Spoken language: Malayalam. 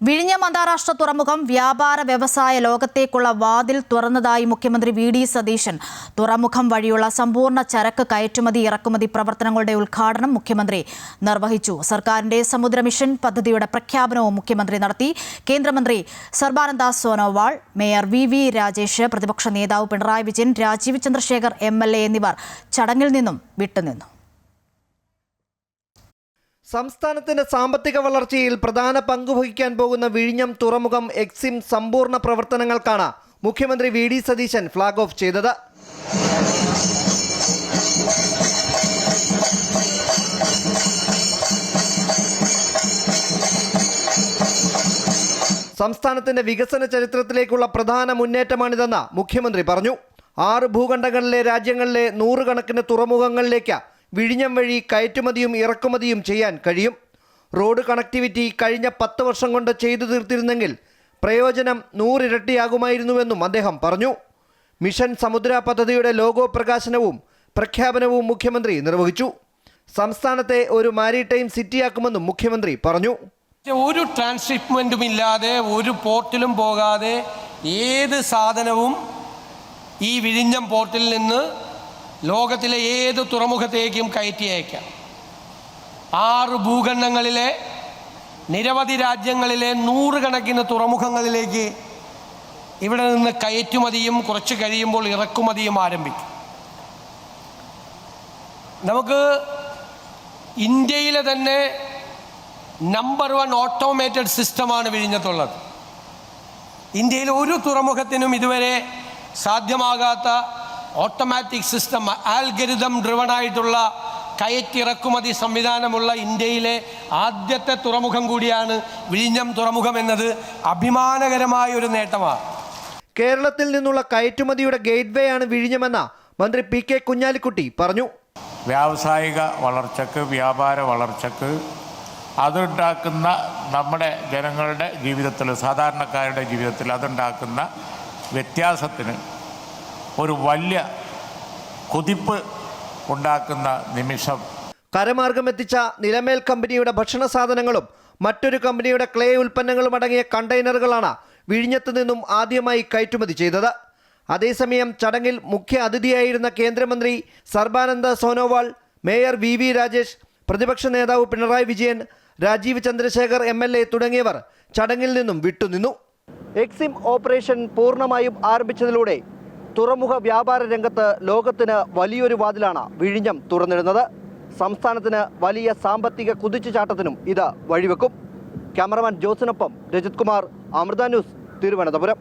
വിഴിഞ്ഞം അന്താരാഷ്ട്ര തുറമുഖം വ്യാപാര വ്യവസായ ലോകത്തേക്കുള്ള വാതിൽ തുറന്നതായി മുഖ്യമന്ത്രി വി.ഡി. സതീശൻ. തുറമുഖം വഴിയുള്ള സമ്പൂർണ്ണ ചരക്ക് കയറ്റുമതി ഇറക്കുമതി പ്രവർത്തനങ്ങളുടെ ഉദ്ഘാടനം മുഖ്യമന്ത്രി നിർവഹിച്ചു. സർക്കാരിന്റെ സമുദ്ര മിഷൻ പദ്ധതിയുടെ പ്രഖ്യാപനവും മുഖ്യമന്ത്രി നടത്തി. കേന്ദ്രമന്ത്രി സർബാനന്ദ സോനോവാൾ, മേയർ വി. രാജേഷ്, പ്രതിപക്ഷ നേതാവ് പിണറായി വിജയൻ, രാജീവ് ചന്ദ്രശേഖർ MLA എന്നിവർ ചടങ്ങിൽ നിന്നും വിട്ടുനിന്നു. സംസ്ഥാനത്തിന്റെ സാമ്പത്തിക വളർച്ചയിൽ പ്രധാന പങ്കുവഹിക്കാൻ പോകുന്ന വിഴിഞ്ഞം തുറമുഖം എക്സിം സമ്പൂർണ്ണ പ്രവർത്തനങ്ങൾക്കാണ് മുഖ്യമന്ത്രി വി.ഡി. സതീശൻ ഫ്ളാഗ് ഓഫ് ചെയ്തത്. സംസ്ഥാനത്തിന്റെ വികസന ചരിത്രത്തിലേക്കുള്ള പ്രധാന മുന്നേറ്റമാണിതെന്ന് മുഖ്യമന്ത്രി പറഞ്ഞു. 6 ഭൂഖണ്ഡങ്ങളിലെ രാജ്യങ്ങളിലെ 100 കണക്കിന് തുറമുഖങ്ങളിലേക്ക് വിഴിഞ്ഞം വഴി കയറ്റുമതിയും ഇറക്കുമതിയും ചെയ്യാൻ കഴിയും. റോഡ് കണക്ടിവിറ്റി കഴിഞ്ഞ 10 വർഷം കൊണ്ട് ചെയ്തു തീർത്തിരുന്നെങ്കിൽ പ്രയോജനം 100 ഇരട്ടിയാകുമായിരുന്നുവെന്നും അദ്ദേഹം പറഞ്ഞു. മിഷൻ സമുദ്ര പദ്ധതിയുടെ ലോഗോ പ്രകാശനവും പ്രഖ്യാപനവും മുഖ്യമന്ത്രി നിർവഹിച്ചു. സംസ്ഥാനത്തെ ഒരു മാരിടൈം സിറ്റിയാക്കുമെന്നും മുഖ്യമന്ത്രി പറഞ്ഞു. ഒരു ട്രാൻസ്ഷിപ്മെൻറ്റും ഇല്ലാതെ, ഒരു പോർട്ടിലും പോകാതെ ഏത് സാധനവും ഈ വിഴിഞ്ഞം പോർട്ടിൽ നിന്ന് ലോകത്തിലെ ഏത് തുറമുഖത്തേക്കും കയറ്റി അയക്കാം. 6 ഭൂഖണ്ഡങ്ങളിലെ നിരവധി രാജ്യങ്ങളിലെ 100 കണക്കിന് തുറമുഖങ്ങളിലേക്ക് ഇവിടെ നിന്ന് കയറ്റുമതിയും കുറച്ച് കഴിയുമ്പോൾ ഇറക്കുമതിയും ആരംഭിക്കും. നമുക്ക് ഇന്ത്യയിലെ തന്നെ നമ്പർ 1 ഓട്ടോമേറ്റഡ് സിസ്റ്റമാണ് വിഴിഞ്ഞത്തുള്ളത്. ഇന്ത്യയിൽ ഒരു തുറമുഖത്തിനും ഇതുവരെ സാധ്യമാകാത്ത ഓട്ടോമാറ്റിക് സിസ്റ്റം, ആൽഗരിതം ഡ്രിവണായിട്ടുള്ള കയറ്റിറക്കുമതി സംവിധാനമുള്ള ഇന്ത്യയിലെ ആദ്യത്തെ തുറമുഖം കൂടിയാണ് വിഴിഞ്ഞം തുറമുഖം എന്നത് അഭിമാനകരമായ ഒരു നേട്ടമാണ്. കേരളത്തിൽ നിന്നുള്ള കയറ്റുമതിയുടെ ഗേറ്റ്വേ ആണ് വിഴിഞ്ഞമെന്ന് മന്ത്രി P.K. കുഞ്ഞാലിക്കുട്ടി പറഞ്ഞു. വ്യാവസായിക വളർച്ചയ്ക്ക്, വ്യാപാര വളർച്ചയ്ക്ക്, അതുണ്ടാക്കുന്ന നമ്മുടെ ജനങ്ങളുടെ ജീവിതത്തിൽ, സാധാരണക്കാരുടെ ജീവിതത്തിൽ അതുണ്ടാക്കുന്ന വ്യത്യാസത്തിന് ഒരു വലിയ കുതിപ്പ് ഉണ്ടാക്കുന്ന നിമിഷം. കരമാർഗം എത്തിച്ച നിലമേൽ കമ്പനിയുടെ ഭക്ഷണ സാധനങ്ങളും മറ്റൊരു കമ്പനിയുടെ ക്ലേ ഉൽപ്പന്നങ്ങളും അടങ്ങിയ കണ്ടെയ്നറുകളാണ് വിഴിഞ്ഞത്ത് നിന്നും ആദ്യമായി കയറ്റുമതി ചെയ്തത്. അതേസമയം ചടങ്ങിൽ മുഖ്യ അതിഥിയായിരുന്ന കേന്ദ്രമന്ത്രി സർബാനന്ദ സോനോവാൾ, മേയർ വി. രാജേഷ്, പ്രതിപക്ഷ നേതാവ് പിണറായി വിജയൻ, രാജീവ് ചന്ദ്രശേഖർ MLA തുടങ്ങിയവർ ചടങ്ങിൽ നിന്നും വിട്ടുനിന്നു. എക്സിം ഓപ്പറേഷൻ പൂർണ്ണമായും ആരംഭിച്ചതിലൂടെ തുറമുഖ വ്യാപാര രംഗത്ത് ലോകത്തിന് വലിയൊരു വാതിലാണ് വിഴിഞ്ഞം തുറന്നിടുന്നത്. സംസ്ഥാനത്തിന് വലിയ സാമ്പത്തിക കുതിച്ചുചാട്ടത്തിനും ഇത് വഴിവെക്കും. ക്യാമറമാൻ ജോസിനൊപ്പം രജിത് കുമാർ, അമൃത ന്യൂസ്, തിരുവനന്തപുരം.